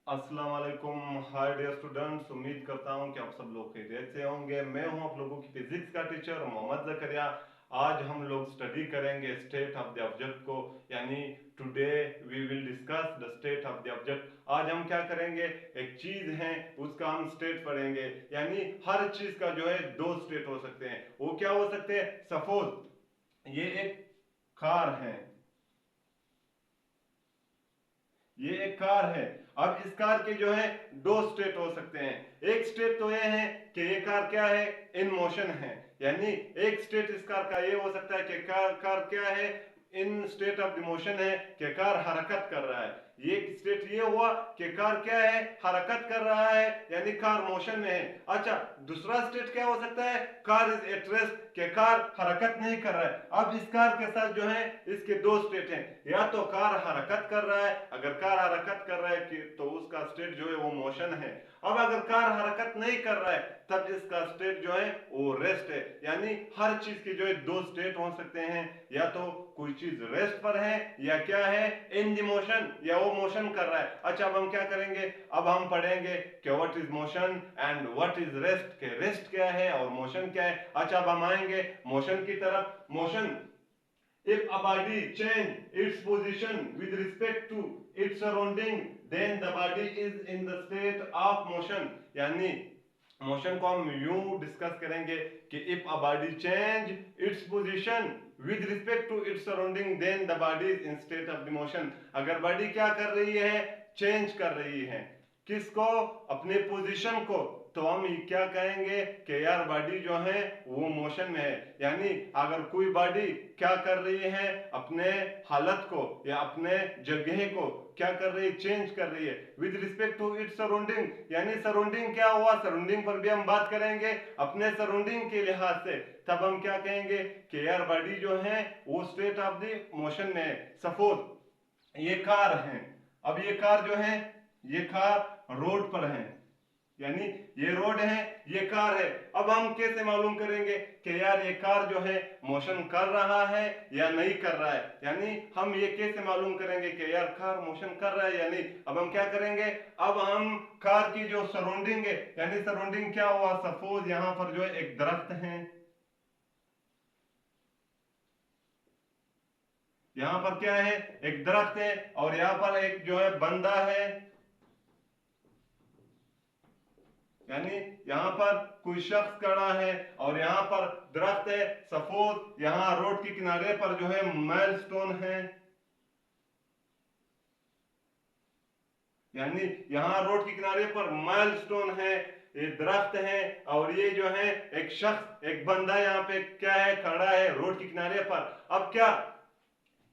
अस्सलाम वालेकुम। Hi dear students, उम्मीद करता हूं कि आप सब लोग खैरियत से होंगे। मैं हूं आप लोगों की फिजिक्स का टीचर मोहम्मद जकरिया। आज हम लोग स्टडी करेंगे स्टेट ऑफ द ऑब्जेक्ट को, यानी today we will discuss the state of the object. आज हम क्या करेंगे, एक चीज है उसका हम स्टेट पढ़ेंगे। यानी हर चीज का जो है दो स्टेट हो सकते हैं। वो क्या हो सकते हैं? सपोज ये एक कार है, ये एक कार है। अब इस कार के जो है दो स्टेट हो सकते हैं। एक स्टेट तो ये है कि ये कार क्या है, इन मोशन है। यानी एक स्टेट इस कार का ये हो सकता है कि कार क्या है, in state of the motion है, कि कार हरकत कर रहा है। ये स्टेट ये हुआ कि कार क्या है, हरकत कर रहा है, यानी कार मोशन में है। अच्छा, दूसरा स्टेट क्या हो सकता है? कार इज एट रेस्ट, कि कार हरकत नहीं कर रहा है। अब इस कार के साथ जो है इसके दो स्टेट हैं। या तो कार हरकत कर रहा है, अगर कार हरकत कर रहा है तो उसका स्टेट जो है वो मोशन है। अब अगर कार हरकत नहीं कर रहा है तब इसका स्टेट जो है वो रेस्ट है। यानी हर चीज के जो है दो स्टेट हो सकते हैं, या तो कोई चीज रेस्ट पर है या क्या है, इन द मोशन, या वो मोशन कर रहा है। अच्छा, अब हम क्या करेंगे, अब हम पढ़ेंगे कि what is motion and what is rest, के रेस्ट क्या है और मोशन क्या है। अच्छा, अब हम आएंगे मोशन की तरफ। Motion, if a body change its position with respect to its surrounding, then the body is in the state of motion। यानी मोशन को हम यूं डिस्कस करेंगे कि if a body change its position with respect to its surrounding, then the body is in state of the motion. अगर body क्या कर रही है, चेंज कर रही है, किसको? अपने पोजीशन को, तो हम क्या कहेंगे कि यार बॉडी जो है वो मोशन में है। यानी अगर कोई बॉडी क्या कर रही है, अपने हालत को या अपने जगह को क्या कर रही है, चेंज कर रही है with respect to its surrounding. यानी सराउंडिंग क्या हुआ, सराउंडिंग पर भी हम बात करेंगे अपने सराउंडिंग के लिहाज से। तब हम क्या कहेंगे कि यार बॉडी जो है वो स्टेट ऑफ द मोशन में है। सपोज ये कार है, अब ये कार जो है, ये कार रोड पर है, यानी ये रोड है, ये कार है। अब हम कैसे मालूम करेंगे कि यार ये कार जो है मोशन कर रहा है या नहीं कर रहा है? यानी हम ये कैसे मालूम करेंगे कि यार कार मोशन कर रहा है या नहीं? अब हम क्या करेंगे, अब हम कार की जो सराउंडिंग है, यानी सराउंडिंग क्या हुआ, सपोज यहां पर जो है एक दरख्त है, यहां पर क्या है, एक दरख्त है, और यहां पर एक जो है बंदा है। यानी यहां पर कोई शख्स खड़ा है और यहां पर दरख्त है। सपोज यहां रोड के किनारे पर जो है माइलस्टोन है, यानी यहां रोड के किनारे पर माइलस्टोन है, ये दरख्त है, और ये जो है एक शख्स, एक बंदा यहाँ पे क्या है, खड़ा है रोड के किनारे पर। अब क्या,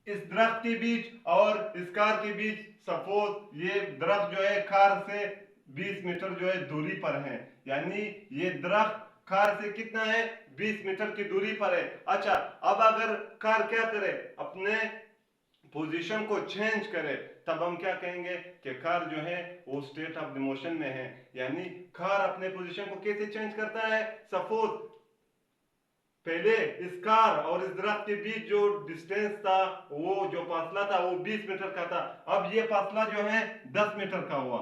इस दरख्त के बीच और इस कार के बीच, सपोज ये दरख्त जो है कार से 20 मीटर जो है दूरी पर है। यानी ये दरख्त कार से कितना है, 20 मीटर की दूरी पर है। अच्छा, अब अगर कार क्या करे, अपने पोजीशन को चेंज करे, तब हम क्या कहेंगे कि कार जो है वो स्टेट ऑफ द मोशन में है। यानी कार अपने पोजीशन को कैसे चेंज करता है? सपोज पहले इस कार और इस दरख्त के बीच जो डिस्टेंस था, वो जो फासला था वो 20 मीटर का था। अब ये फासला जो है 10 मीटर का हुआ।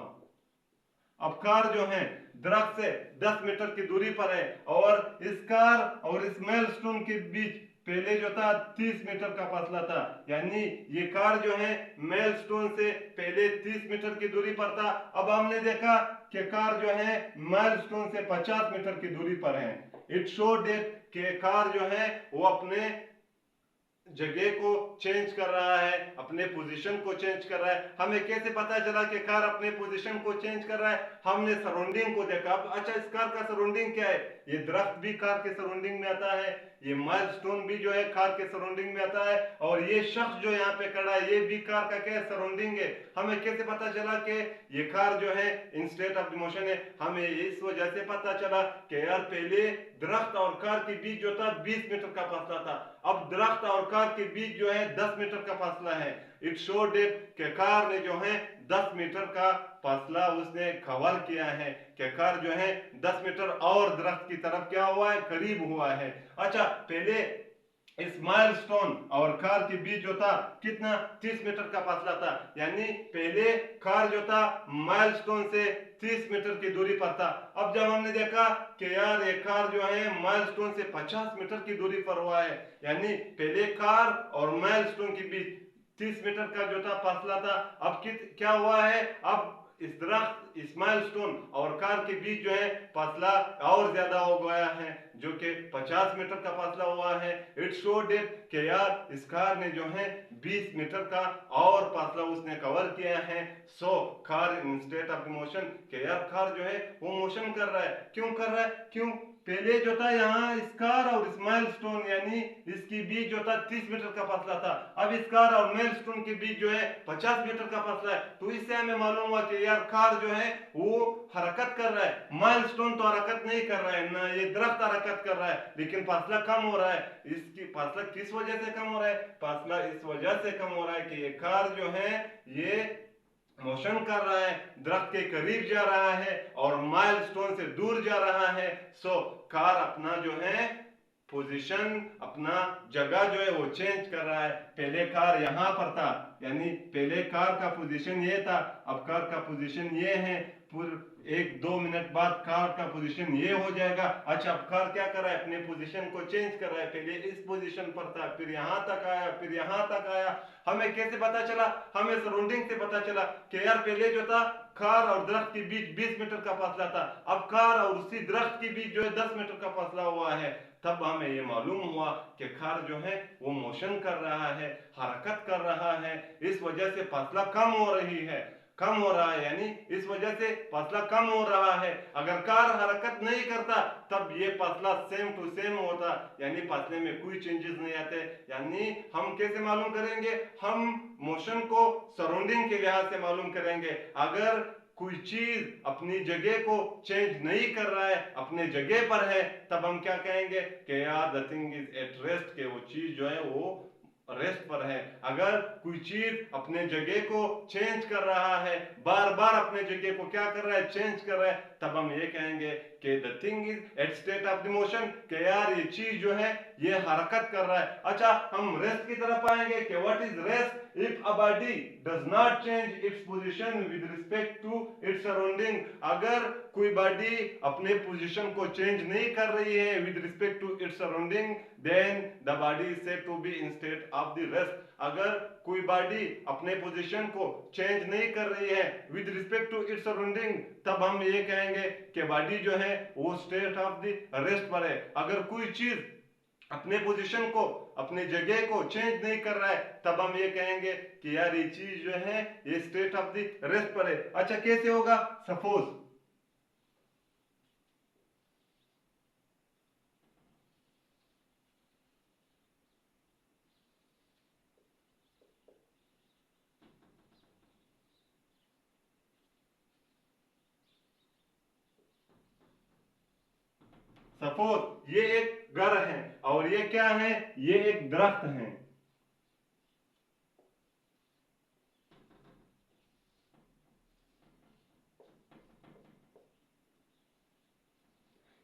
अब कार जो है दरख्त से 10 मीटर की दूरी पर है, और इस कार और इस मेलस्टोन के बीच पहले जो था 30 मीटर का फासला था। यानी ये कार जो है मेलस्टोन से पहले 30 मीटर की दूरी पर था। अब हमने देखा कि कार जो है मेलस्टोन से 50 मीटर की दूरी पर है। इट शो डेट कि कार जो है वो अपने जगह को चेंज कर रहा है, अपने पोजीशन को चेंज कर रहा है। हमें कैसे पता चला कि कार अपने पोजीशन को चेंज कर रहा है? हमने सराउंडिंग को देखा। अब अच्छा, इस कार का सराउंडिंग क्या है? ये दरख्त भी कार के सराउंडिंग में आता है, ये माइलस्टोन भी जो है कार के सराउंडिंग में आता है, और ये शख्स जो यहाँ पे खड़ा है ये भी कार का क्या है, सराउंडिंग है। हमें कैसे पता चला कि ये कार जो है इन स्टेट ऑफ मोशन है? हमें इस वजह से पता चला कि यार पहले दरख्त और कार के बीच जो था 20 मीटर का फासला था, अब दरख्त और कार के बीच जो है 10 मीटर का फासला है। इट शो डेट कि कार ने जो है 10 मीटर का फासला उसने कवर किया है, कि कार जो है 10 मीटर और दरख्त की तरफ क्या हुआ है, करीब हुआ है। अच्छा, पहले इस माइलस्टोन और कार के बीच जो था कितना 30 मीटर का फासला था, यानी पहले कार जो था माइलस्टोन से 30 मीटर की दूरी पर था। अब जब हमने देखा कि यार ये कार जो है माइलस्टोन से 50 मीटर की दूरी पर हुआ है, यानी पहले कार और माइलस्टोन के बीच 30 मीटर का जो था फासला था, अब क्या हुआ है, अब इस दरख्त इस माइलस्टोन और कार के बीच जो है फासला और ज्यादा हो गया है, जो कि 50 मीटर का फासला हुआ है। इट शोड इट कि यार इस कार ने जो है 20 मीटर का और फासला उसने कवर किया है। So car in state of motion कि यार कार जो है वो मोशन कर रहा है। क्यों कर रहा है? क्यों? पहले जो था यहाँ इस कार और इस माइलस्टोन यानी इसके बीच जो था 30 मीटर का फासला था, अब इस कार और माइलस्टोन के बीच जो है 50 मीटर का फासला है। तो इससे हमें मालूम हुआ कि यार कार जो है वो हरकत कर रहा है, माइलस्टोन तो हरकत नहीं कर रहा है ना, ये दरख्त हरकत कर रहा है, लेकिन फासला कम हो रहा है। इसकी फासला किस वजह से कम हो रहा है? फासला इस वजह से कम हो रहा है कि ये कार जो है ये मोशन कर रहा है, दरख्त के करीब जा रहा है और माइलस्टोन से दूर जा रहा है। सो कार अपना जो है पोजीशन, अपना जगह जो है वो चेंज कर रहा है। पहले कार यहां पर था, यानी पहले कार का पोजीशन ये था, अब कार का पोजीशन ये है। पूरे 1-2 मिनट बाद कार का पोजीशन ये हो जाएगा। अच्छा, अब कार क्या कर रहा है? अपने पोजीशन को चेंज कर रहा है। पहले इस पोजीशन पर था, फिर यहां तक आया, फिर यहां तक आया। हमें कैसे पता चला? हमें सराउंडिंग से पता चला कि यार पहले जो था कार और दरख्त के बीच 20 मीटर का फासला था, अब कार और उसी दरख्त के बीच जो है 10 मीटर का फासला हुआ है। तब हमें ये मालूम हुआ कि कार जो है वो मोशन कर रहा है, हरकत कर रहा है, इस वजह से फासला कम हो रही है, कम हो रहा है, यानी इस वजह से फासला कम हो रहा है। अगर कार हरकत नहीं करता तब ये फासला सेम टू सेम होता, यानी फासले में कोई चेंजेस नहीं आते। यानी हम कैसे मालूम करेंगे? हम मोशन को सराउंडिंग के लिहाज से मालूम करेंगे। अगर कोई चीज अपनी जगह को चेंज नहीं कर रहा है, अपने जगह पर है, तब हम क्या कहेंगे कि यार the thing is at rest, के वो चीज जो है वो रेस्ट पर है। अगर कोई चीज अपने जगह को चेंज कर रहा है, बार बार अपने जगह को क्या कर रहा है? चेंज कर रहा है, तब हम ये कहेंगे कि the thing is at state of the motion, कि यार ये चीज जो है ये हरकत कर रहा है। अच्छा, हम रेस्ट की तरफ आएंगे कि what is rest? if a body does not change its position with respect to its surrounding, अगर कोई बॉडी अपने पोजीशन को चेंज नहीं कर रही है with respect to its surrounding, then the body is said to be in state of the rest. अगर कोई बॉडी अपने पोजीशन को चेंज नहीं कर रही है with respect to its surrounding, तब हम ये कहेंगे कि बॉडी जो है वो स्टेट ऑफ द रेस्ट पर है। अगर कोई चीज अपने पोजीशन को, अपने जगह को चेंज नहीं कर रहा है, तब हम ये कहेंगे कि यार ये चीज जो है ये स्टेट ऑफ द रेस्ट पर है। अच्छा, कैसे होगा? सपोज सपोज ये एक घर है और ये क्या है? ये एक दरख्त है।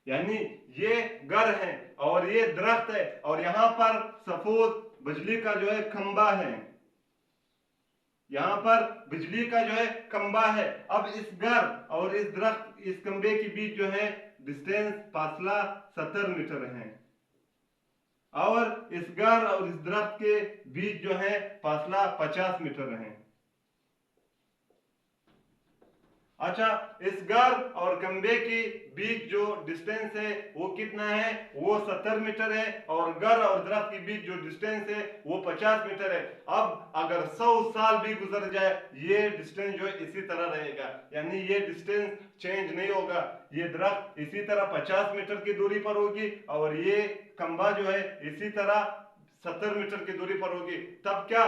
यानी ये घर है और ये दरख्त है और यहां पर सपोज बिजली का जो है खंबा है, यहां पर बिजली का जो है खंबा है। अब इस घर और इस दरख्त, इस खंबे के बीच जो है डिस्टेंस, फासला 70 मीटर है, और इस घर और इस दरख्त के बीच जो है फासला 50 मीटर है। अच्छा, इस घर और खंबे के बीच जो डिस्टेंस है वो कितना है? वो 70 मीटर है, और घर और दरख्त के बीच जो डिस्टेंस है वो 50 मीटर है। अब अगर 100 साल भी गुजर जाए ये डिस्टेंस जो है इसी तरह रहेगा, यानी ये डिस्टेंस चेंज नहीं होगा। ये दरख्त इसी तरह 50 मीटर की दूरी पर होगी और ये खंबा जो है इसी तरह 70 मीटर की दूरी पर होगी। तब क्या?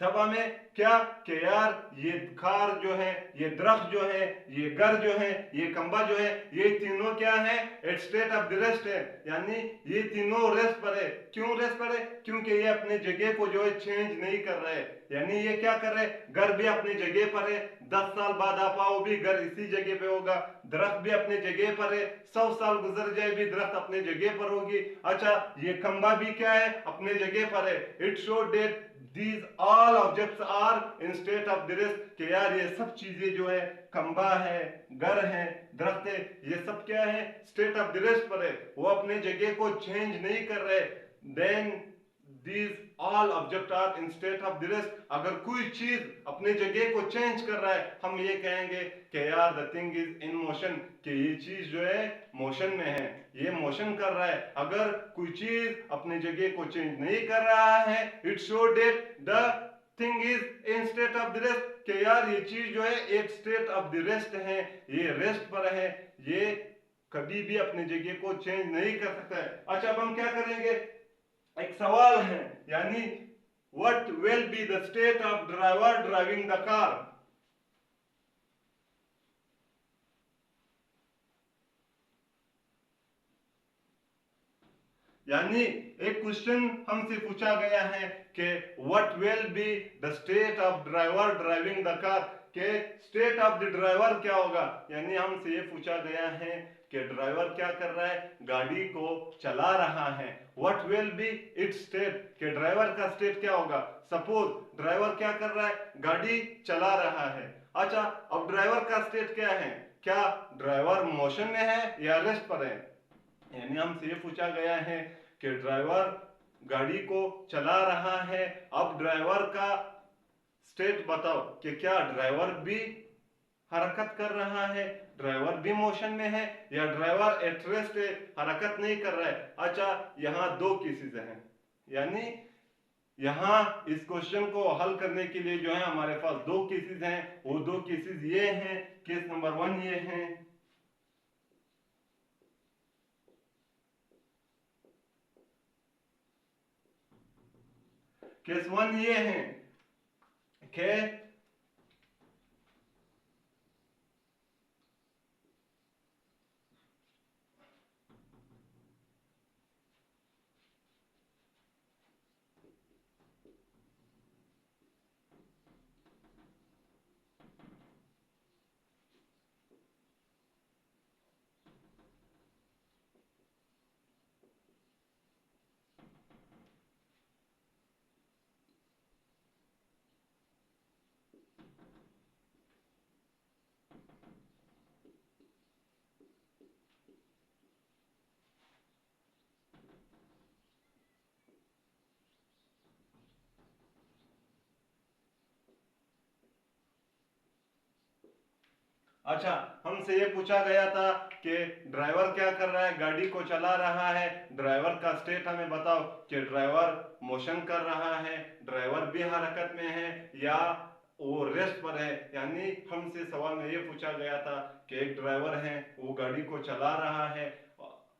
तब हमें क्या कि यार ये कार जो है, ये दरख्त जो है, ये घर जो है, ये खंबा जो है, ये तीनों क्या है, at state of the rest है, यानी ये तीनों रेस्ट पर है। क्यों रेस्ट पर है? क्योंकि ये अपने जगह को जो है चेंज नहीं कर रहे, यानी ये क्या कर रहे, घर भी अपनी जगह पर है, 10 साल बाद आप आओ भी घर इसी जगह पे होगा, दरख्त भी अपने जगह पर है, 100 साल गुजर जाए भी दरख्त अपने जगह पर होगी। अच्छा, ये खंबा भी क्या है, अपने जगह पर है। It show that these all objects are in state of the rest, कि यार ये सब चीजें जो है, खंबा है, घर है, दरख्त है, ये सब क्या है, स्टेट ऑफ द रेस्ट पर है, वो अपने जगह को चेंज नहीं कर रहे। Then these all objects are in state of the rest, अगर कोई चीज अपने जगह को चेंज कर रहा है, हम ये कहेंगे कि यार the thing is in motion, कि ये चीज जो है मोशन में है, ये मोशन कर रहा है। अगर कोई चीज अपनी जगह को चेंज नहीं कर रहा है, it show that the thing is in state of the rest, कि यार ये चीज जो है एक स्टेट ऑफ द रेस्ट है, ये रेस्ट पर है, ये कभी भी अपनी जगह को चेंज नहीं कर सकता है। अच्छा, अब हम क्या करेंगे, एक सवाल है, यानी what will be the state of driver driving the car. यानी एक क्वेश्चन हमसे पूछा गया है कि what will be the state of driver driving the car, के स्टेट ऑफ द ड्राइवर क्या होगा। यानी हमसे ये पूछा गया है कि ड्राइवर क्या कर रहा है, गाड़ी को चला रहा है। What will be it's state, के ड्राइवर का स्टेट क्या होगा। सपोज ड्राइवर क्या कर रहा है, गाड़ी चला रहा है। अच्छा, अब ड्राइवर का स्टेट क्या है, क्या ड्राइवर मोशन में है या रेस्ट पर है। यानी हमसे ये पूछा गया है कि ड्राइवर गाड़ी को चला रहा है, अब ड्राइवर का स्टेट बताओ कि क्या ड्राइवर भी हरकत कर रहा है, ड्राइवर भी मोशन में है, या ड्राइवर एट रेस्ट है, हरकत नहीं कर रहा है। अच्छा, यहाँ दो केसेस हैं, यानी यहाँ इस क्वेश्चन को हल करने के लिए जो है हमारे पास दो केसेस हैं। वो दो केसेस ये हैं, केस नंबर 1 ये है, केस 1 ये है कि अच्छा, हमसे ये पूछा गया था कि ड्राइवर क्या कर रहा है, गाड़ी को चला रहा है, ड्राइवर का स्टेट हमें बताओ कि ड्राइवर मोशन कर रहा है, ड्राइवर भी हरकत में है, या वो रेस्ट पर है। यानी हमसे सवाल में ये पूछा गया था कि एक ड्राइवर है, वो गाड़ी को चला रहा है,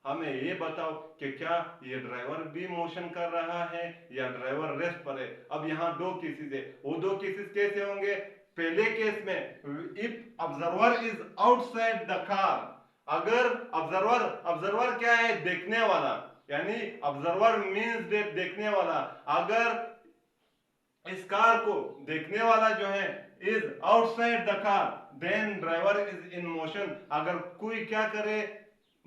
हमें ये बताओ कि क्या ये ड्राइवर भी मोशन कर रहा है या ड्राइवर रेस्ट पर है। अब यहाँ दो केसेस है, वो दो केसेस कैसे होंगे। पहले केस में if observer is outside the car, अगर ऑब्जर्वर, ऑब्जर्वर क्या है, देखने वाला, यानी ऑब्जर्वर मींस देखने वाला, अगर इस कार को देखने वाला जो है is outside the car, then driver is in motion. अगर कोई क्या करे,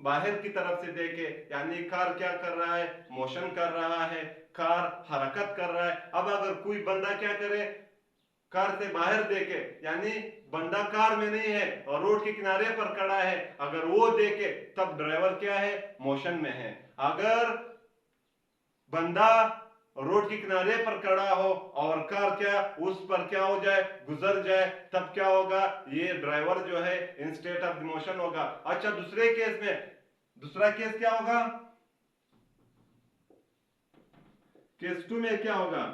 बाहर की तरफ से देखे, यानी कार क्या कर रहा है, मोशन कर रहा है, कार हरकत कर रहा है। अब अगर कोई बंदा क्या करे, कार से बाहर देखे, यानी बंदा कार में नहीं है और रोड के किनारे पर खड़ा है, अगर वो देखे तब ड्राइवर क्या है, मोशन में है। अगर बंदा रोड के किनारे पर खड़ा हो और कार क्या उस पर क्या हो जाए, गुजर जाए, तब क्या होगा, ये ड्राइवर जो है इन स्टेट ऑफ मोशन होगा। अच्छा, दूसरे केस में, दूसरा केस क्या होगा, केस 2 में क्या होगा।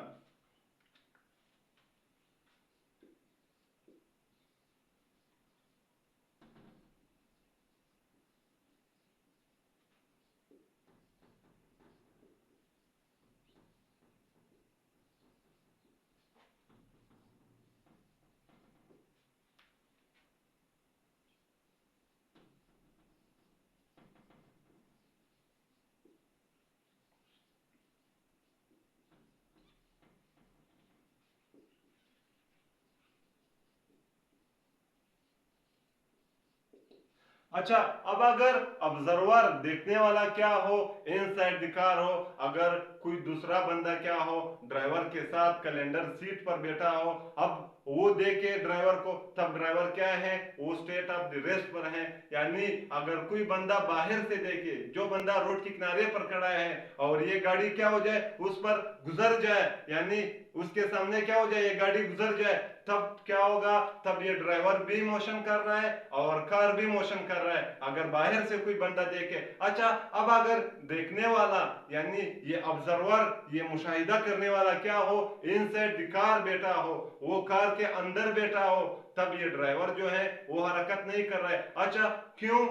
अच्छा, अब अगर ऑब्जर्वर देखने वाला क्या हो, इनसाइड द कार हो, अगर कोई दूसरा बंदा क्या हो, ड्राइवर के साथ कैलेंडर सीट पर बैठा हो, अब वो देखे ड्राइवर को, तब ड्राइवर क्या है, वो स्टेट ऑफ द रेस्ट पर है। यानी अगर कोई बंदा बाहर से देखे, जो बंदा रोड के किनारे पर खड़ा है और ये गाड़ी क्या हो जाए, उस पर गुजर जाए, यानी उसके सामने क्या हो जाए, ये गाड़ी गुजर जाए, तब क्या होगा, तब ये ड्राइवर भी मोशन कर रहा है और कार भी मोशन कर रहा है, अगर बाहर से कोई बंदा देखे। अच्छा, अब अगर देखने वाला यानी ये ऑब्जर्वर, ये मुशाहिदा करने वाला क्या हो, इनसाइड द कार बैठा हो, वो कार के अंदर बैठा हो, तब ये ड्राइवर जो है वो हरकत नहीं कर रहा है। अच्छा, क्यों?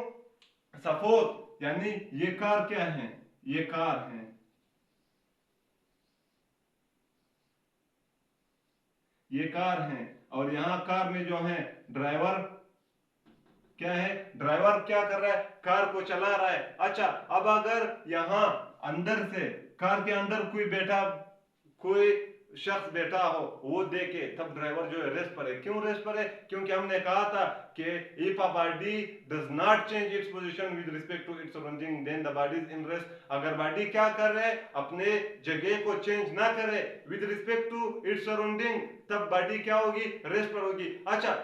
सपोज यानी ये कार क्या है, ये कार है, ये कार है, और यहां कार में जो है ड्राइवर क्या है, ड्राइवर क्या कर रहा है, कार को चला रहा है। अच्छा, अब अगर यहां अंदर से कार के अंदर कोई बैठा, कोई शख्स बैठा हो, वो देखे, तब ड्राइवर जो है रेस्ट पर है। क्यों रेस्ट पर है? क्योंकि हमने कहा था कि if a body does not change its position with respect to its surrounding then the body is in rest. अगर बॉडी क्या कर रहे, अपने जगह को चेंज ना करे with respect to its surrounding, तब बॉडी क्या होगी, रेस्ट पर होगी। अच्छा,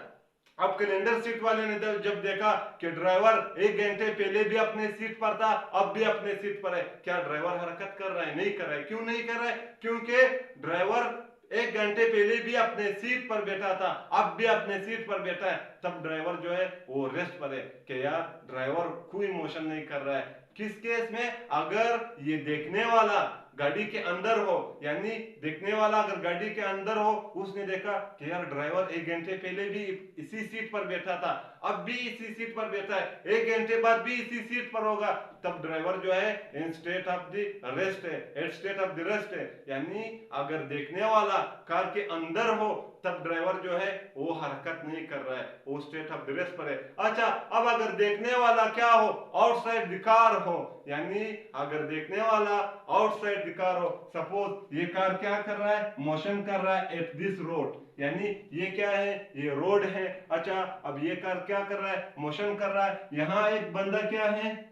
अब कैलेंडर सीट वाले ने जब देखा कि ड्राइवर 1 घंटे पहले भी अपने सीट पर था, अब भी अपने सीट पर है, क्या ड्राइवर हरकत कर रहा है? नहीं कर रहा है। क्यों नहीं कर रहा है? क्योंकि ड्राइवर 1 घंटे पहले भी अपने सीट पर बैठा था, अब भी अपने सीट पर बैठा है, तब ड्राइवर जो है वो रेस्ट पर है कि यार ड्राइवर कोई मोशन नहीं कर रहा है। किस केस में? अगर ये देखने वाला गाड़ी के अंदर हो, यानी देखने वाला अगर गाड़ी के अंदर हो, उसने देखा कि यार ड्राइवर 1 घंटे पहले भी इसी सीट पर बैठा था, अब भी इसी सीट पर बैठा है, 1 घंटे बाद भी इसी सीट पर होगा, तब ड्राइवर जो है in state of the rest है, at state of the rest है। यानी अगर देखने वाला कार के अंदर हो, तब ड्राइवर जो है वो हरकत नहीं कर रहा है, वो स्टेट ऑफ द रेस्ट पर है। अच्छा, अब अगर देखने वाला क्या हो, आउटसाइड द कार हो, यानी अगर देखने वाला आउटसाइड द कार हो, सपोज ये कार क्या कर रहा है, मोशन कर रहा है एट दिस रोड, यानी ये क्या है, ये रोड है। अच्छा, अब ये कार क्या कर रहा है, मोशन कर रहा है, यहां एक बंदा क्या है,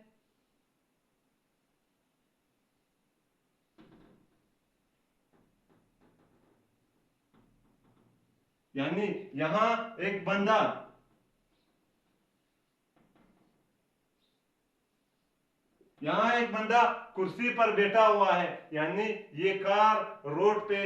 यानी यहां एक बंदा, यहां एक बंदा कुर्सी पर बैठा हुआ है, यानी ये कार रोड पे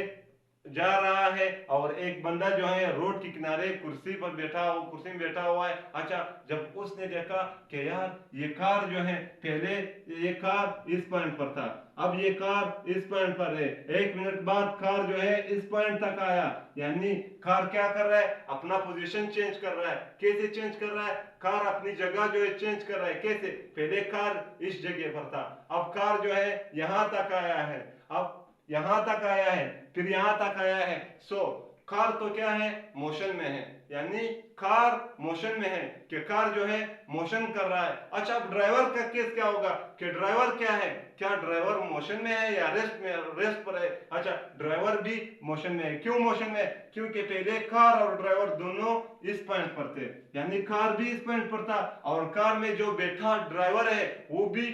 जा रहा है और एक बंदा जो है रोड के किनारे कुर्सी पर बैठा हो, कुर्सी में बैठा हुआ है। अच्छा, जब उसने देखा कि यार ये कार जो है, पहले ये कार इस पॉइंट पर था, अब ये कार इस पॉइंट पर है, 1 मिनट बाद कार जो है इस पॉइंट तक आया, यानी कार क्या कर रहा है, अपना पोजीशन चेंज कर रहा है। कैसे चेंज कर रहा है? कार अपनी जगह जो है चेंज कर रहा है। कैसे? पहले कार इस जगह पर था, अब कार जो है यहां तक आया है, अब यहां तक आया है, फिर यहां तक आया है। सो कार तो क्या है, मोशन में है, यानी कार मोशन में है, कि कार जो है मोशन कर रहा है। अच्छा, अब ड्राइवर का केस क्या होगा, कि ड्राइवर क्या है, क्या ड्राइवर मोशन में है या रेस्ट में, रेस्ट पर है? अच्छा, ड्राइवर भी मोशन में है। क्यों मोशन में है? क्योंकि पहले कार और ड्राइवर दोनों इस पॉइंट पर थे, यानी कार भी इस पॉइंट पर था और कार में जो बैठा ड्राइवर है वो भी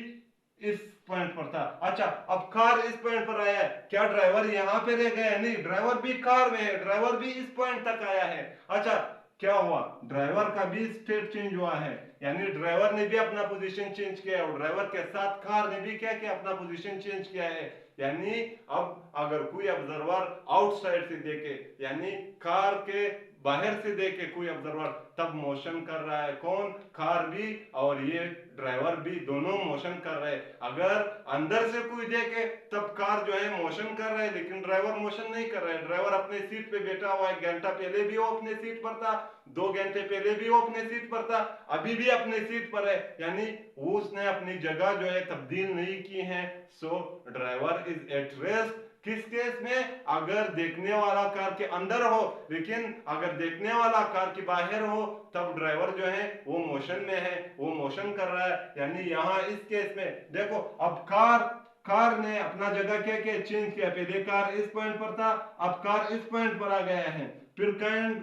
इस पॉइंट पर था। अच्छा, अब कार इस पॉइंट पर आया है, क्या ड्राइवर यहां पे रह गया? नहीं, ड्राइवर भी कार में है, ड्राइवर भी इस पॉइंट तक आया है। अच्छा, क्या हुआ, ड्राइवर का भी स्टेट चेंज हुआ है, यानी ड्राइवर ने भी अपना पोजीशन चेंज किया और ड्राइवर के साथ कार ने भी क्या किया, अपना पोजीशन चेंज किया है। यानी अब अगर कोई ऑब्जर्वर आउटसाइड से देखे, यानी कार के बाहर से देखे कोई ऑब्जर्वर, तब मोशन कर रहा है कौन, कार भी और ये ड्राइवर भी दोनों मोशन कर रहे हैं। अगर अंदर से कोई देखे, तब कार जो है मोशन कर रहा है, लेकिन ड्राइवर मोशन नहीं कर रहा है, ड्राइवर अपने सीट पे बैठा हुआ है। 1 घंटा पहले भी वो अपने सीट पर था, 2 घंटे पहले भी वो अपने सीट पर था, अभी भी अपने सीट पर है, यानी उसने अपनी जगह जो है तब्दील नहीं की है। सो ड्राइवर इज एट रेस्ट। किस केस में? अगर देखने वाला कार के अंदर हो, लेकिन अगर देखने वाला कार के बाहर हो, तब ड्राइवर जो है वो मोशन में है, वो मोशन कर रहा है। यानी यहां इस केस में देखो, अब कार कार ने अपना जगह क्या किया, चेंज किया। पहले कार इस पॉइंट पर था, अब कार इस पॉइंट पर आ गया है, फिर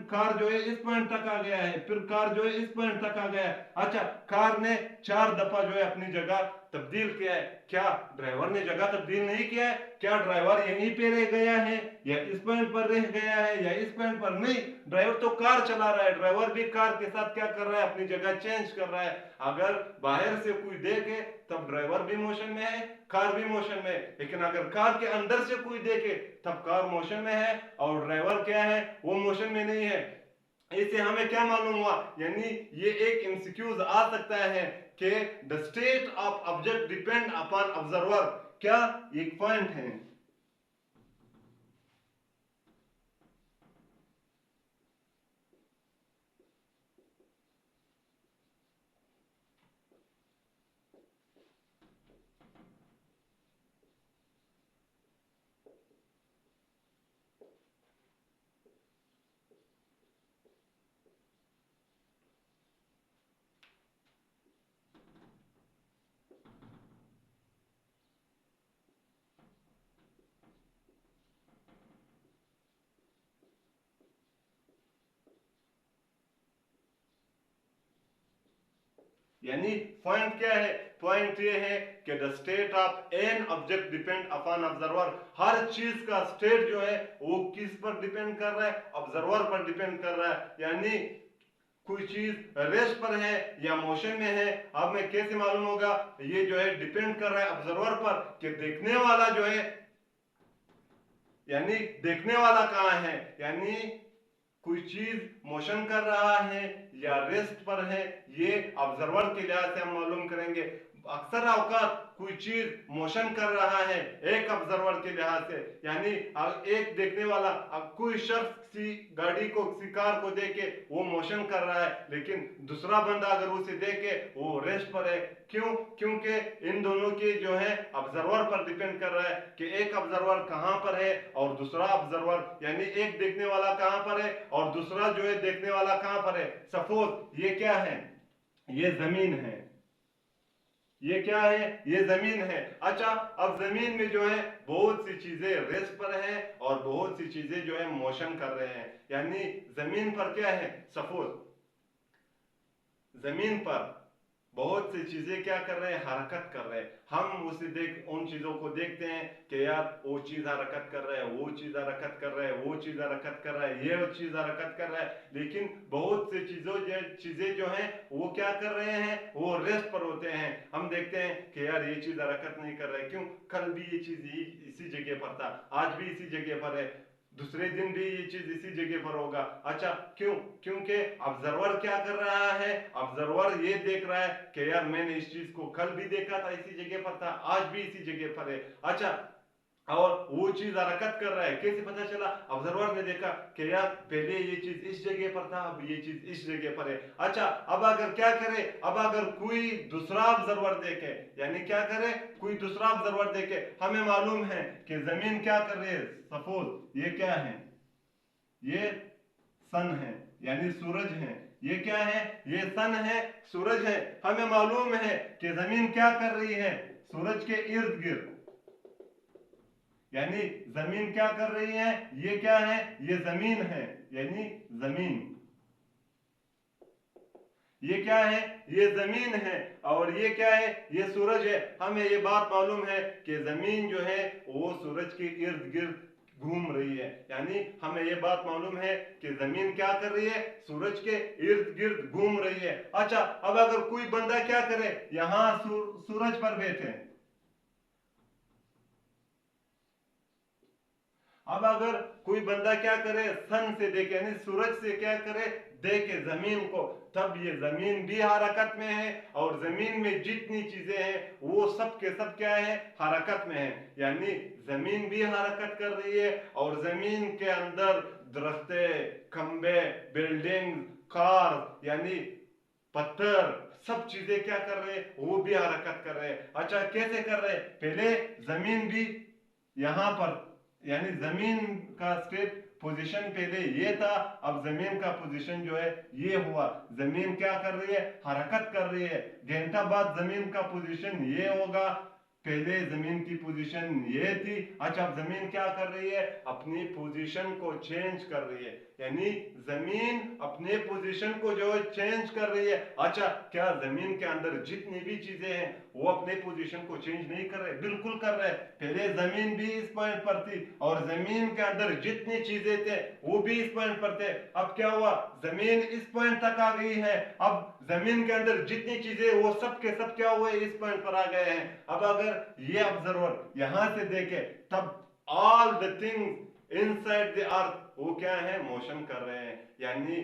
कार जो है इस पॉइंट तक आ गया है, फिर कार जो है इस पॉइंट तक आ गया है। अच्छा, कार ने 4 दफा जो है अपनी जगह तब्दील किया है। क्या ड्राइवर ने जगह तब्दील नहीं किया है? क्या ड्राइवर यहीं पे रह गया है, या इस पॉइंट पर रह गया है, या इस पॉइंट पर? नहीं, ड्राइवर तो कार चला रहा है। ड्राइवर भी कार के साथ क्या कर रहा है, अपनी जगह चेंज कर रहा है। अगर बाहर से कोई देखे तब ड्राइवर भी मोशन में है, कार भी मोशन में है। लेकिन अगर कार के अंदर से कोई देखे तब कार मोशन में है और ड्राइवर क्या है, वो मोशन में नहीं है। इससे हमें क्या मालूम हुआ, यानी ये एक एमसीक्यूज आ सकता है कि the state of object depend upon observer. क्या एक पॉइंट है। यानी पॉइंट क्या है, पॉइंट ये है कि the state of an object depend upon observer. हर चीज का स्टेट जो है वो किस पर डिपेंड कर रहा है, ऑब्जर्वर पर डिपेंड कर रहा है। यानी कोई चीज रेस्ट पर है या मोशन में है, अब मैं कैसे मालूम होगा, ये जो है डिपेंड कर रहा है ऑब्जर्वर पर कि देखने वाला जो है, यानी देखने वाला कहां है। यानी कोई चीज मोशन कर रहा है या रेस्ट पर है, ये ऑब्जर्वर के लिहाज से हम मालूम करेंगे। अक्सर अवकात कोई चीज मोशन कर रहा है एक ऑब्जर्वर के लिहाज से, यानी एक देखने वाला, कोई शख्स किसी गाड़ी को, किसी कार को देखे वो मोशन कर रहा है, लेकिन दूसरा बंदा अगर उसे देखे वो रेस्ट पर है। क्यों? क्योंकि इन दोनों के जो है ऑब्जर्वर पर डिपेंड कर रहा है कि एक ऑब्जर्वर कहां पर है और दूसरा ऑब्जर्वर, यानी एक देखने वाला कहां पर है और दूसरा जो है देखने वाला कहां पर है। सपोज ये क्या है, ये जमीन है, ये क्या है, ये जमीन है। अच्छा, अब जमीन में जो है बहुत सी चीजें रेस्ट पर है और बहुत सी चीजें जो है मोशन कर रहे हैं। यानी जमीन पर क्या है, सपोज जमीन पर बहुत सी चीजें क्या कर रहे हैं, हरकत कर रहे हैं। हम उसे देख, उन चीजों को देखते हैं कि यार वो चीज हरकत कर रहा है, वो चीज हरकत कर रहा है, वो चीज हरकत कर रहा है, ये चीज हरकत कर रहा है। लेकिन बहुत सी चीजें जो हैं वो क्या कर रहे हैं, वो रेस्ट पर होते हैं। हम देखते हैं कि यार ये चीज हरकत नहीं कर रहा है। क्यों? कल भी ये चीज इसी जगह पर था, आज भी इसी जगह पर है, दूसरे दिन भी ये चीज इसी जगह पर होगा। अच्छा, क्यों? क्योंकि ऑब्जर्वर क्या कर रहा है, ऑब्जर्वर ये देख रहा है कि यार मैंने इस चीज को कल भी देखा था, इसी जगह पर था, आज भी इसी जगह पर है। अच्छा, और वो चीज हरकत कर रहा है, कैसे पता चला? ऑब्जर्वर ने देखा कि यार पहले ये चीज इस जगह पर था, अब ये चीज इस जगह पर है। अच्छा, अब अगर क्या करे, अब अगर कोई दूसरा ऑब्जर्वर देखे, यानी क्या करे, कोई दूसरा ऑब्जर्वर देखे, हमें मालूम है कि जमीन क्या कर रही है। सपोज ये क्या है, ये सन है, यानी सूरज है। ये क्या है, ये सन है, सूरज है। हमें मालूम है कि जमीन क्या कर रही है, सूरज के इर्द गिर्द, यानी जमीन क्या कर रही है, ये क्या है, ये जमीन है, यानी जमीन, ये क्या है, ये जमीन है, और ये क्या है, ये सूरज है। हमें ये बात मालूम है कि जमीन जो है वो सूरज के इर्द गिर्द घूम रही है। यानी हमें ये बात मालूम है कि जमीन क्या कर रही है, सूरज के इर्द गिर्द घूम रही है। अच्छा, अब अगर कोई बंदा क्या करे, यहां सूरज पर बैठे, अब अगर कोई बंदा क्या करे, सन से देखे, यानी सूरज से क्या करे, देखे जमीन को, तब ये जमीन भी हरकत में है और जमीन में जितनी चीजें हैं वो सब के सब क्या है, हरकत में है। यानी जमीन भी हरकत कर रही है और जमीन के अंदर दरख्ते, खंबे, बिल्डिंग, कार, यानी पत्थर, सब चीजें क्या कर रहे हैं, वो भी हरकत कर रहे हैं। अच्छा, कैसे कर रहे हैं? पहले जमीन भी यहां पर, यानी जमीन का स्टेट पोजीशन पहले ये था, अब जमीन का पोजीशन जो है ये हुआ। जमीन क्या कर रही है, हरकत कर रही है। घंटा बाद जमीन का पोजीशन ये होगा, पहले जमीन की पोजीशन ये थी, अच्छा अब जमीन क्या कर रही है, अपनी पोजीशन को चेंज कर रही है, यानी जमीन अपने पोजीशन को जो है चेंज कर रही है। अच्छा क्या जमीन के अंदर जितनी भी चीजें हैं वो अपने पोजीशन को चेंज नहीं कर रहे, बिल्कुल कर रहे हैं। पहले जमीन भी इस पॉइंट पर थी और जमीन के अंदर जितनी चीजें थे वो भी इस पॉइंट पर थे। अब क्या हुआ, जमीन इस पॉइंट तक आ गई है, अब जमीन के अंदर जितनी चीजें वो सब के सब क्या हुए, इस पॉइंट पर आ गए हैं। अब अगर ये ऑब्जर्वर यहां से देखे तब all the things inside the earth वो क्या है, मोशन कर रहे हैं। यानी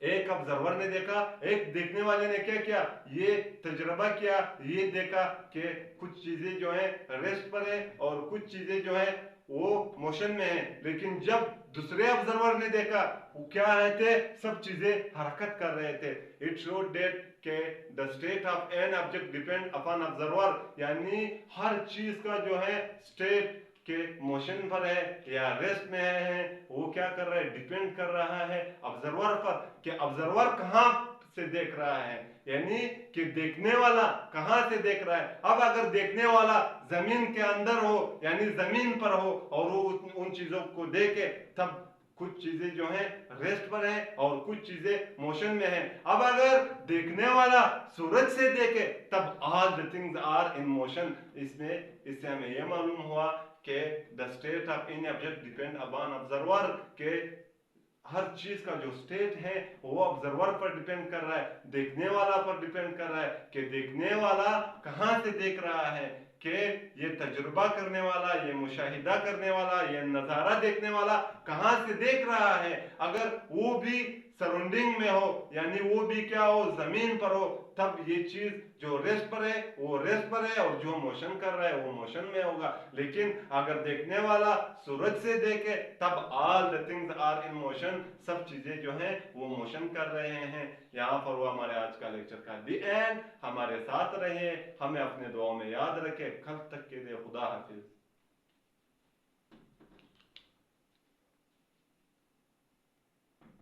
एक ऑब्जर्वर ने देखा, एक देखने वाले ने क्या किया, ये तजुर्बा किया, ये देखा कि कुछ चीजें जो है रेस्ट पर है और कुछ चीजें जो है वो मोशन में है। लेकिन जब दूसरे ऑब्जर्वर ने देखा, वो क्या है थे, सब चीजें हरकत कर रहे थे। इट शोड दैट के the state of an object depend upon observer, यानी हर चीज का जो है स्टेट के मोशन पर है या रेस्ट में है, वो क्या कर रहा है, डिपेंड कर रहा है ऑब्जर्वर पर, कि ऑब्जर्वर कहां से देख रहा है, यानी कि देखने वाला कहां से देख रहा है। अब अगर देखने वाला जमीन के अंदर हो यानी जमीन पर हो और वो उन चीजों को देखे, तब कुछ चीजें जो हैं रेस्ट पर हैं और कुछ चीजें मोशन में हैं। अब अगर देखने वाला सूरज से देखे तब all the things are in motion. इससे हमें यह मालूम हुआ कि the state of any object depend upon observer, के हर चीज का जो स्टेट है वो ऑब्जर्वर पर डिपेंड कर रहा है, देखने वाला पर डिपेंड कर रहा है कि देखने वाला कहां से देख रहा है, कि ये तजुर्बा करने वाला, ये मुशाहिदा करने वाला, ये नजारा देखने वाला कहां से देख रहा है। अगर वो भी सराउंडिंग में हो यानी वो भी क्या हो, जमीन पर हो, तब ये चीज जो रेस्ट पर है वो रेस्ट पर है और जो मोशन कर रहा है वो मोशन में होगा। लेकिन अगर देखने वाला सूरज से देखे तब all the things are in motion, सब चीजें जो हैं वो मोशन कर रहे हैं। यहाँ पर वो हमारे आज का लेक्चर का दी एंड। हमारे साथ रहिए, हमें अपने दुआओं में याद रखें। कल तक के लिए खुदा हाफिज।